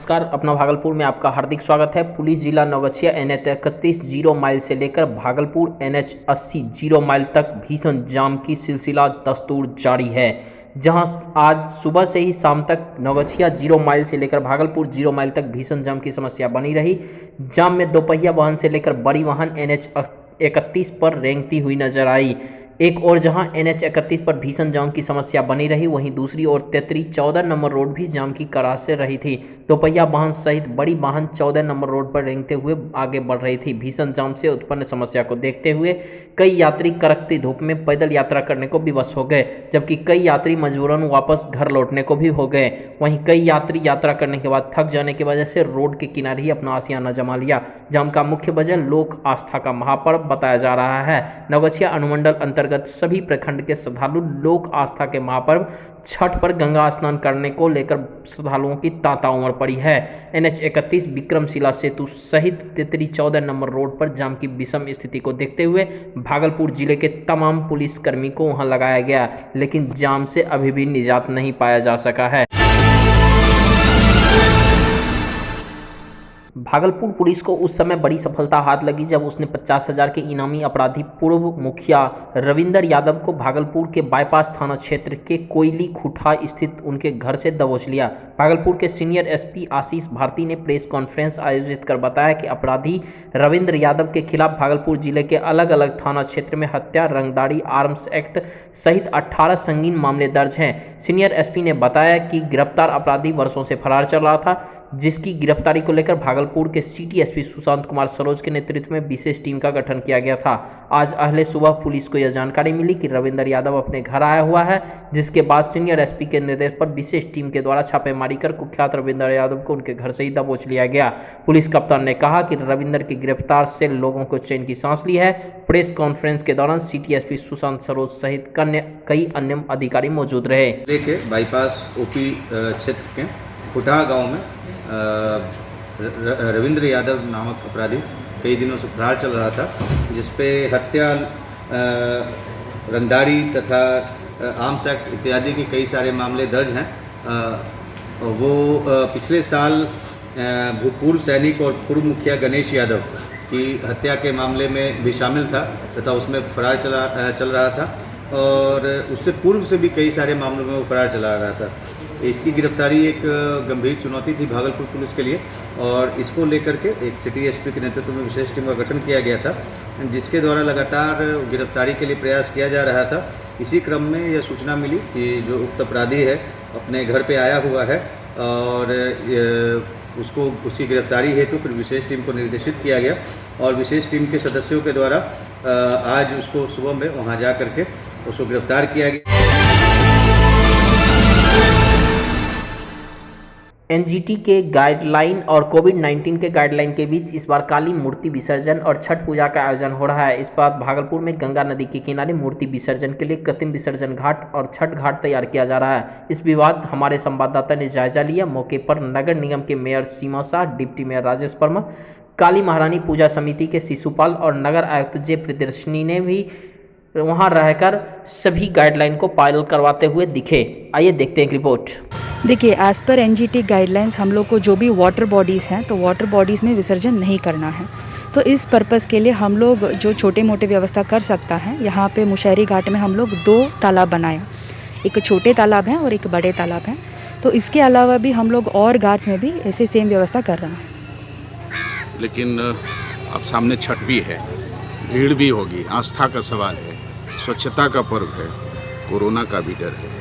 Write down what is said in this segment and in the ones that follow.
नमस्कार, अपना भागलपुर में आपका हार्दिक स्वागत है। पुलिस जिला नवगछिया NH 31 0 माइल से लेकर भागलपुर NH 80 0 माइल तक भीषण जाम की सिलसिला दस्तूर जारी है, जहां आज सुबह से ही शाम तक नवगछिया 0 माइल से लेकर भागलपुर 0 माइल तक भीषण जाम की समस्या बनी रही। जाम में दोपहिया वाहन से लेकर बड़ी वाहन NH 31 पर रेंगती हुई नजर आई। एक और जहां NH 31 पर भीषण जाम की समस्या बनी रही, वहीं दूसरी ओर तेतरी 14 नंबर रोड भी जाम की कड़ा से रही थी। दोपहिया वाहन सहित बड़ी वाहन 14 नंबर रोड पर रेंगते हुए आगे बढ़ रही थी। भीषण जाम से उत्पन्न समस्या को देखते हुए कई यात्री कड़कती धूप में पैदल यात्रा करने को विवश हो गए, जबकि कई यात्री मजबूरन वापस घर लौटने को भी हो गए। वहीं कई यात्री यात्रा करने के बाद थक जाने की वजह से रोड के किनारे ही अपना आशियाना जमा लिया। जाम का मुख्य वजह लोक आस्था का महापर्व बताया जा रहा है। नवगछिया अनुमंडल अंतर्गत सभी प्रखंड के श्रद्धालु लोक आस्था के महापर्व छठ पर गंगा स्नान करने को लेकर श्रद्धालुओं की तांता उमड़ पड़ी है। NH 31 विक्रमशिला सेतु सहित तेतरी 14 नंबर रोड पर जाम की विषम स्थिति को देखते हुए भागलपुर जिले के तमाम पुलिसकर्मी को वहां लगाया गया, लेकिन जाम से अभी भी निजात नहीं पाया जा सका है। भागलपुर पुलिस को उस समय बड़ी सफलता हाथ लगी जब उसने 50,000 के इनामी अपराधी पूर्व मुखिया रविंदर यादव को भागलपुर के बाईपास थाना क्षेत्र के कोयली खुठा स्थित उनके घर से दबोच लिया। भागलपुर के सीनियर SP आशीष भारती ने प्रेस कॉन्फ्रेंस आयोजित कर बताया कि अपराधी रविंद्र यादव के खिलाफ भागलपुर जिले के अलग अलग थाना क्षेत्र में हत्या, रंगदारी, आर्म्स एक्ट सहित 18 संगीन मामले दर्ज हैं। सीनियर SP ने बताया कि गिरफ्तार अपराधी वर्षों से फरार चल रहा था, जिसकी गिरफ्तारी को लेकर भागलपुर के सिटी SP सुशांत कुमार सरोज के नेतृत्व में विशेष टीम का गठन किया गया था। आज अहले सुबह पुलिस को यह जानकारी मिली कि रविंदर यादव अपने घर आया हुआ है, जिसके बाद सीनियर SP के निर्देश पर विशेष टीम के द्वारा छापेमारी कर कुख्यात रविंदर यादव को उनके घर से ही दबोच लिया गया। पुलिस कप्तान ने कहा कि रविंदर की गिरफ्तार से लोगों को चैन की सांस ली है। प्रेस कॉन्फ्रेंस के दौरान सिटी SP सुशांत सरोज सहित कई अन्य अधिकारी मौजूद रहे। बाईपास OP क्षेत्र के खुठा गाँव में रविंद्र यादव नामक अपराधी कई दिनों से फरार चल रहा था, जिसपे हत्या, रंगदारी तथा आर्म्स एक्ट इत्यादि के कई सारे मामले दर्ज हैं। वो पिछले साल भूतपूर्व सैनिक और पूर्व मुखिया गणेश यादव की हत्या के मामले में भी शामिल था तथा उसमें फरार चल रहा था, और उससे पूर्व से भी कई सारे मामलों में वो फरार चला रहा था। इसकी गिरफ्तारी एक गंभीर चुनौती थी भागलपुर पुलिस के लिए, और इसको लेकर के एक सिटी SP के नेतृत्व में विशेष टीम का गठन किया गया था, जिसके द्वारा लगातार गिरफ्तारी के लिए प्रयास किया जा रहा था। इसी क्रम में यह सूचना मिली कि जो उक्त अपराधी है अपने घर पे आया हुआ है, और उसको उसकी गिरफ्तारी हेतु फिर विशेष टीम को निर्देशित किया गया, और विशेष टीम के सदस्यों के द्वारा आज उसको सुबह में वहाँ जा करके उसको गिरफ्तार किया गया। NGT के गाइडलाइन और कोविड-19 के गाइडलाइन के बीच इस बार काली मूर्ति विसर्जन और छठ पूजा का आयोजन हो रहा है। इस बार भागलपुर में गंगा नदी के किनारे मूर्ति विसर्जन के लिए कृत्रिम विसर्जन घाट और छठ घाट तैयार किया जा रहा है। इस विवाद हमारे संवाददाता ने जायजा लिया। मौके पर नगर निगम के मेयर सीमा शाह, डिप्टी मेयर राजेश वर्मा, काली महारानी पूजा समिति के शिशुपाल और नगर आयुक्त J प्रियदर्शनी ने भी वहां रहकर सभी गाइडलाइन को पालन करवाते हुए दिखे। आइए देखते हैं एक रिपोर्ट। देखिए, एज़ पर NGT गाइडलाइंस हम लोग को जो भी वाटर बॉडीज़ हैं, तो वाटर बॉडीज़ में विसर्जन नहीं करना है। तो इस पर्पज़ के लिए हम लोग जो छोटे मोटे व्यवस्था कर सकता है, यहाँ पे मुशहरी घाट में हम लोग 2 तालाब बनाया, एक छोटे तालाब हैं और एक बड़े तालाब हैं। तो इसके अलावा भी हम लोग और घाट्स में भी ऐसे सेम व्यवस्था कर रहे हैं। लेकिन अब सामने छठ भी है, भीड़ भी होगी, आस्था का सवाल है, स्वच्छता का पर्व है, कोरोना का भी डर है।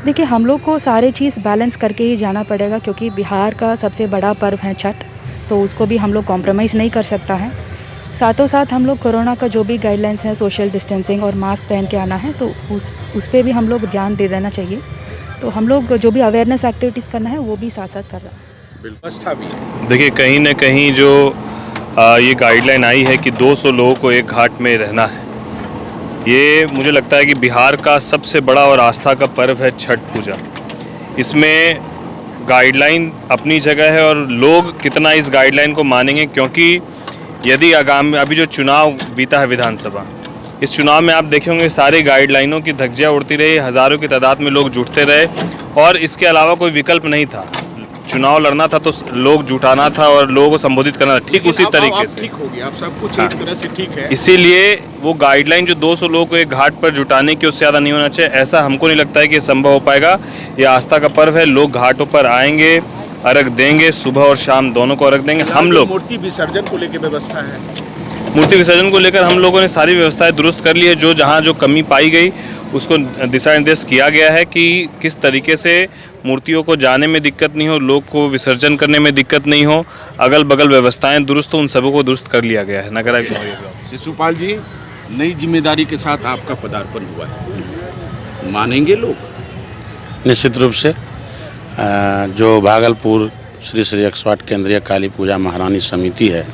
देखिए, हम लोग को सारे चीज़ बैलेंस करके ही जाना पड़ेगा, क्योंकि बिहार का सबसे बड़ा पर्व है छठ, तो उसको भी हम लोग कॉम्प्रोमाइज़ नहीं कर सकता है। साथों साथ हम लोग कोरोना का जो भी गाइडलाइंस है, सोशल डिस्टेंसिंग और मास्क पहन के आना है, तो उस पर भी हम लोग ध्यान दे देना चाहिए। तो हम लोग जो भी अवेयरनेस एक्टिविटीज़ करना है वो भी साथ साथ कर रहे हैं। व्यवस्था भी देखिए, कहीं ना कहीं जो ये गाइडलाइन आई है कि 200 लोगों को एक घाट में रहना है, ये मुझे लगता है कि बिहार का सबसे बड़ा और आस्था का पर्व है छठ पूजा। इसमें गाइडलाइन अपनी जगह है और लोग कितना इस गाइडलाइन को मानेंगे, क्योंकि यदि अभी जो चुनाव बीता है विधानसभा, इस चुनाव में आप देखे होंगे सारे गाइडलाइनों की धज्जियाँ उड़ती रही, हज़ारों की तादाद में लोग जुटते रहे और इसके अलावा कोई विकल्प नहीं था। चुनाव लड़ना था तो लोग जुटाना था और लोगों को संबोधित करना था, ठीक उसी तरीके से। ठीक हो गया, अब सब कुछ हाँ। एक तरह से ठीक है। इसीलिए वो गाइडलाइन जो 200 लोगों को एक घाट पर जुटाने की, उससे ज़्यादा नहीं होना चाहिए। ऐसा हमको नहीं लगता है कि ये संभव हो पाएगा। ये आस्था का पर्व है, लोग घाटों पर आएंगे, अर्घ देंगे, सुबह और शाम दोनों को अर्घ देंगे। हम लोग मूर्ति विसर्जन को लेकर व्यवस्था है, मूर्ति विसर्जन को लेकर हम लोगों ने सारी व्यवस्थाएं दुरुस्त कर ली है। जो जहाँ जो कमी पाई गई उसको दिशा निर्देश किया गया है कि किस तरीके से मूर्तियों को जाने में दिक्कत नहीं हो, लोग को विसर्जन करने में दिक्कत नहीं हो, अगल बगल व्यवस्थाएं दुरुस्त हो, उन सबों को दुरुस्त कर लिया गया है। नगर आयुक्त शिशुपाल जी, नई जिम्मेदारी के साथ आपका पदार्पण हुआ है, मानेंगे लोग? निश्चित रूप से जो भागलपुर श्री श्री 108 केंद्रीय काली पूजा महारानी समिति है,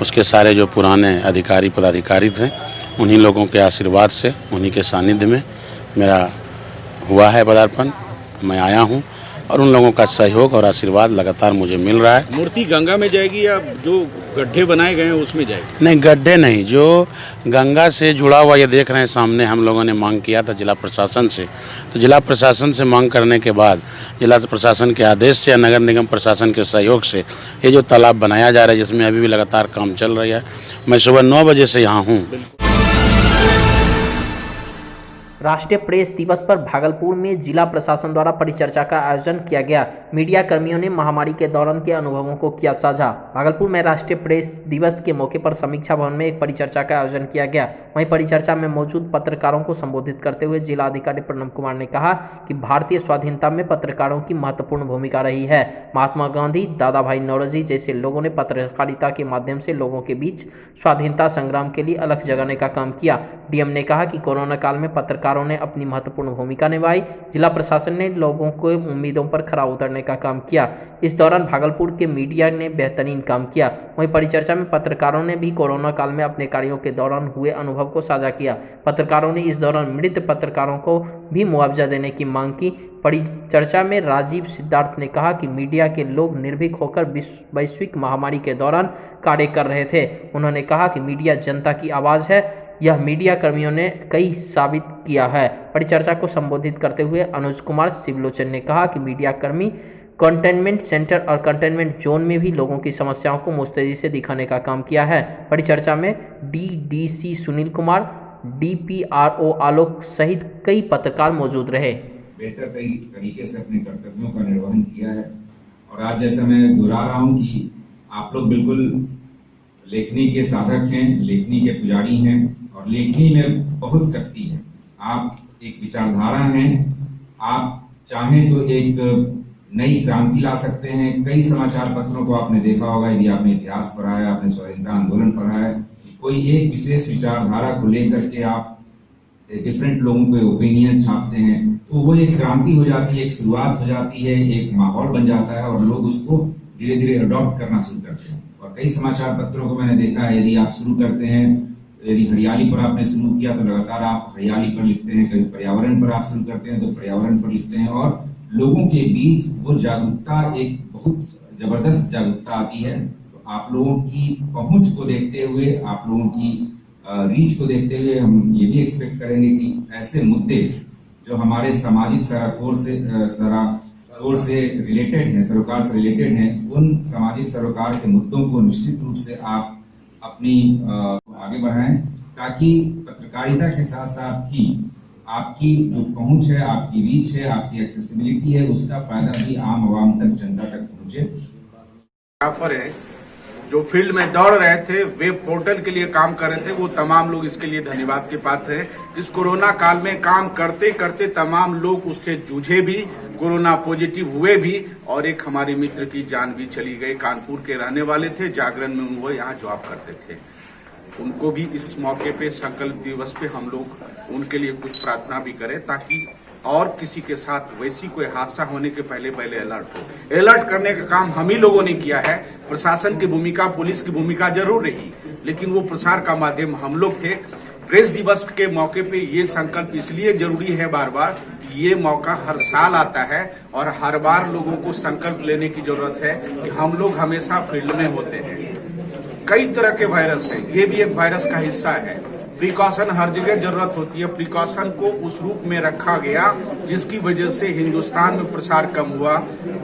उसके सारे जो पुराने अधिकारी पदाधिकारी थे, उन्हीं लोगों के आशीर्वाद से, उन्हीं के सानिध्य में मेरा हुआ है पदार्पण। मैं आया हूं और उन लोगों का सहयोग और आशीर्वाद लगातार मुझे मिल रहा है। मूर्ति गंगा में जाएगी या जो गड्ढे बनाए गए हैं उसमें जाएगी? नहीं, गड्ढे नहीं, जो गंगा से जुड़ा हुआ, ये देख रहे हैं सामने, हम लोगों ने मांग किया था जिला प्रशासन से। तो जिला प्रशासन से मांग करने के बाद जिला प्रशासन के आदेश से या नगर निगम प्रशासन के सहयोग से ये जो तालाब बनाया जा रहा है, जिसमें अभी भी लगातार काम चल रहा है, मैं सुबह 9 बजे से यहाँ हूँ। राष्ट्रीय प्रेस दिवस पर भागलपुर में जिला प्रशासन द्वारा परिचर्चा का आयोजन किया गया। मीडिया कर्मियों ने महामारी के दौरान के अनुभवों को किया साझा। भागलपुर में राष्ट्रीय प्रेस दिवस के मौके पर समीक्षा भवन में एक परिचर्चा का आयोजन किया गया। वहीं परिचर्चा में मौजूद पत्रकारों को संबोधित करते हुए जिला अधिकारी प्रणव कुमार ने कहा कि भारतीय स्वाधीनता में पत्रकारों की महत्वपूर्ण भूमिका रही है। महात्मा गांधी, दादा भाई नौरोजी जैसे लोगों ने पत्रकारिता के माध्यम से लोगों के बीच स्वाधीनता संग्राम के लिए अलख जगाने का काम किया। डीएम ने कहा कि कोरोना काल में पत्रकारों ने अपनी महत्वपूर्ण भूमिका निभाई। जिला प्रशासन ने लोगों को उम्मीदों पर खरा उतरने का काम किया। इस दौरान भागलपुर के मीडिया ने बेहतरीन काम किया। वहीं परिचर्चा में पत्रकारों ने भी कोरोना काल में अपने कार्यों के दौरान हुए अनुभव को साझा किया। पत्रकारों ने इस दौरान मृत पत्रकारों को भी मुआवजा देने की मांग की। परिचर्चा में राजीव सिद्धार्थ ने कहा कि मीडिया के लोग निर्भीक होकर वैश्विक महामारी के दौरान कार्य कर रहे थे। उन्होंने कहा कि मीडिया जनता की आवाज़ है, यह मीडिया कर्मियों ने कई साबित किया है। परिचर्चा को संबोधित करते हुए अनुज कुमार शिवलोचन ने कहा कि मीडिया कर्मी कंटेनमेंट सेंटर और कंटेनमेंट जोन में भी लोगों की समस्याओं को मुस्तैदी से दिखाने का काम किया है। परिचर्चा में डीडीसी सुनील कुमार, डीपीआरओ आलोक सहित कई पत्रकार मौजूद रहे। बेहतर तरीके से अपने कर्तव्यों का निर्वहन किया है। और आज जैसा मैं दोहरा रहा हूं कि आप लोग बिल्कुल लेखनी के साधक हैं, लेखनी के पुजारी हैं और लेखनी में बहुत शक्ति है। आप एक विचारधारा हैं, आप चाहें तो एक नई क्रांति ला सकते हैं। कई समाचार पत्रों को आपने देखा होगा, यदि आपने इतिहास पढ़ा है, आपने स्वतंत्रता आंदोलन पढ़ा है, कोई एक विशेष विचारधारा को लेकर के आप डिफरेंट लोगों के ओपिनियंस छापते हैं तो वो एक क्रांति हो जाती है, एक शुरुआत हो जाती है, एक माहौल बन जाता है और लोग उसको धीरे धीरे अडॉप्ट करना शुरू करते हैं। और कई समाचार पत्रों को मैंने देखा है, यदि आप शुरू करते हैं, यदि हरियाली पर आपने शुरू किया तो लगातार आप हरियाली पर लिखते हैं, कभी पर्यावरण पर आप शुरू करते हैं तो पर्यावरण पर लिखते हैं और लोगों के बीच वो जागरूकता, एक बहुत जबरदस्त जागरूकता आती है। तो आप लोगों की पहुंच को देखते हुए, आप लोगों की रीच को देखते हुए हम ये भी एक्सपेक्ट करेंगे कि ऐसे मुद्दे जो हमारे सामाजिक सरोकार से रिलेटेड हैं, सरोकार से रिलेटेड हैं, उन सामाजिक सरोकार के मुद्दों को निश्चित रूप से आप अपनी आगे बढ़ाएं ताकि पत्रकारिता के साथ साथ ही आपकी जो पहुंच है, आपकी रीच है, आपकी एक्सेसिबिलिटी है, उसका फायदा भी आम आवाम तक, जनता तक पहुंचे। जो फील्ड में दौड़ रहे थे, वेब पोर्टल के लिए काम कर रहे थे, वो तमाम लोग इसके लिए धन्यवाद के पात्र हैं। इस कोरोना काल में काम करते करते तमाम लोग उससे जूझे भी, कोरोना पॉजिटिव हुए भी और एक हमारे मित्र की जान भी चली गई। कानपुर के रहने वाले थे, जागरण में वो यहाँ जॉब करते थे। उनको भी इस मौके पे, संकल्प दिवस पे हम लोग उनके लिए कुछ प्रार्थना भी करें ताकि और किसी के साथ वैसी कोई हादसा होने के पहले अलर्ट हो। अलर्ट करने का काम हम ही लोगों ने किया है। प्रशासन की भूमिका, पुलिस की भूमिका जरूर रही, लेकिन वो प्रसार का माध्यम हम लोग थे। प्रेस दिवस के मौके पे ये संकल्प इसलिए जरूरी है बार बार कि ये मौका हर साल आता है और हर बार लोगों को संकल्प लेने की जरूरत है कि हम लोग हमेशा फील्ड में होते हैं। कई तरह के वायरस है, ये भी एक वायरस का हिस्सा है। प्रिकॉशन हर जगह जरूरत होती है, प्रिकॉशन को उस रूप में रखा गया जिसकी वजह से हिंदुस्तान में प्रसार कम हुआ,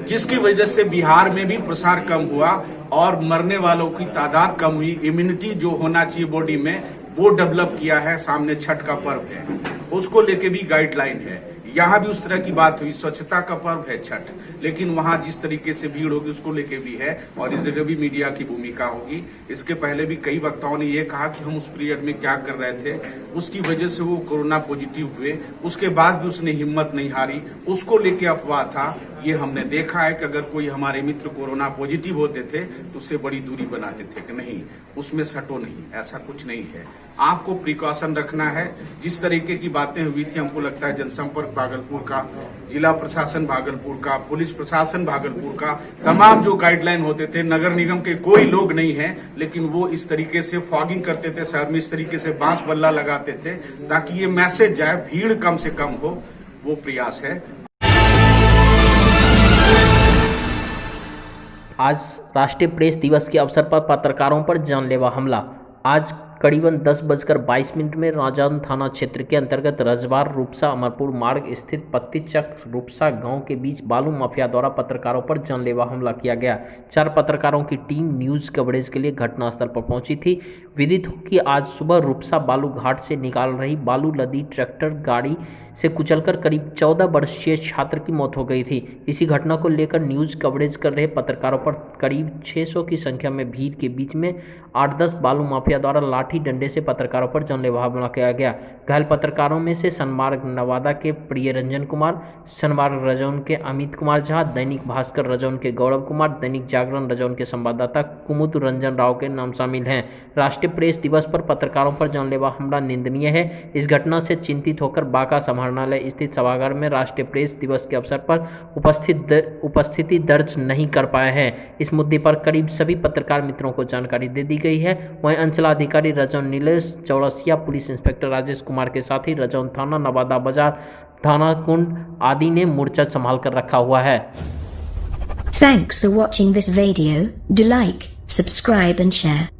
जिसकी वजह से बिहार में भी प्रसार कम हुआ और मरने वालों की तादाद कम हुई। इम्यूनिटी जो होना चाहिए बॉडी में वो डेवलप किया है। सामने छठ का पर्व है, उसको लेके भी गाइडलाइन है। यहाँ भी उस तरह की बात हुई, स्वच्छता का पर्व है छठ, लेकिन वहाँ जिस तरीके से भीड़ होगी उसको लेके भी है और इस जगह भी मीडिया की भूमिका होगी। इसके पहले भी कई वक्ताओं ने ये कहा कि हम उस पीरियड में क्या कर रहे थे, उसकी वजह से वो कोरोना पॉजिटिव हुए, उसके बाद भी उसने हिम्मत नहीं हारी, उसको लेके अफवाह था। ये हमने देखा है कि अगर कोई हमारे मित्र कोरोना पॉजिटिव होते थे तो उससे बड़ी दूरी बनाते थे कि नहीं उसमें सटो नहीं, ऐसा कुछ नहीं है। आपको प्रिकॉशन रखना है। जिस तरीके की बातें हुई थी, हमको लगता है जनसंपर्क भागलपुर का, जिला प्रशासन भागलपुर का, पुलिस प्रशासन भागलपुर का, तमाम जो गाइडलाइन होते थे, नगर निगम के कोई लोग नहीं है, लेकिन वो इस तरीके से फॉगिंग करते थे शहर में, इस तरीके से बांस बल्ला लगाते थे ताकि ये मैसेज जाए, भीड़ कम से कम हो, वो प्रयास है। आज राष्ट्रीय प्रेस दिवस के अवसर पर पत्रकारों पर जानलेवा हमला। आज करीबन 10:22 में राजान थाना क्षेत्र के अंतर्गत रजवार रूपसा अमरपुर मार्ग स्थित पत्तीचक रूपसा गांव के बीच बालू माफिया द्वारा पत्रकारों पर जानलेवा हमला किया गया। 4 पत्रकारों की टीम न्यूज कवरेज के लिए घटनास्थल पर पहुंची थी। विदित हो कि आज सुबह रूपसा बालू घाट से निकाल रही बालू लदी ट्रैक्टर गाड़ी से कुचलकर करीब 14 वर्षीय छात्र की मौत हो गई थी। इसी घटना को लेकर न्यूज कवरेज कर रहे पत्रकारों पर करीब 600 की संख्या में भीड़ के बीच में 8-10 बालू माफिया द्वारा लाठी डंडे से पत्रकारों पर जानलेवा हमला किया गया। घायल पत्रकारों में से सनमार्ग नवादा के प्रिय रंजन कुमार, सनमार्ग रजौन के अमित कुमार झा, दैनिक भास्कर रजौन के गौरव कुमार, दैनिक जागरण रजौन के संवाददाता कुमुद रंजन राव के नाम शामिल हैं। राष्ट्रीय प्रेस दिवस पर पत्रकारों पर जानलेवा हमला निंदनीय है। इस घटना से चिंतित होकर बांका समाहरणालय स्थित सभागार में राष्ट्रीय प्रेस दिवस के अवसर पर उपस्थिति दर्ज नहीं कर पाए हैं। इस मुद्दे पर करीब सभी पत्रकार मित्रों को जानकारी दे दी गई है। वहीं अंचलाधिकारी रजौन नीलेश चौरसिया, पुलिस इंस्पेक्टर राजेश कुमार के साथ ही रजौन थाना, नवादा बाजार थाना कुंड आदि ने मोर्चा संभाल कर रखा हुआ है। Thanks for watching this video. Do like, subscribe and share.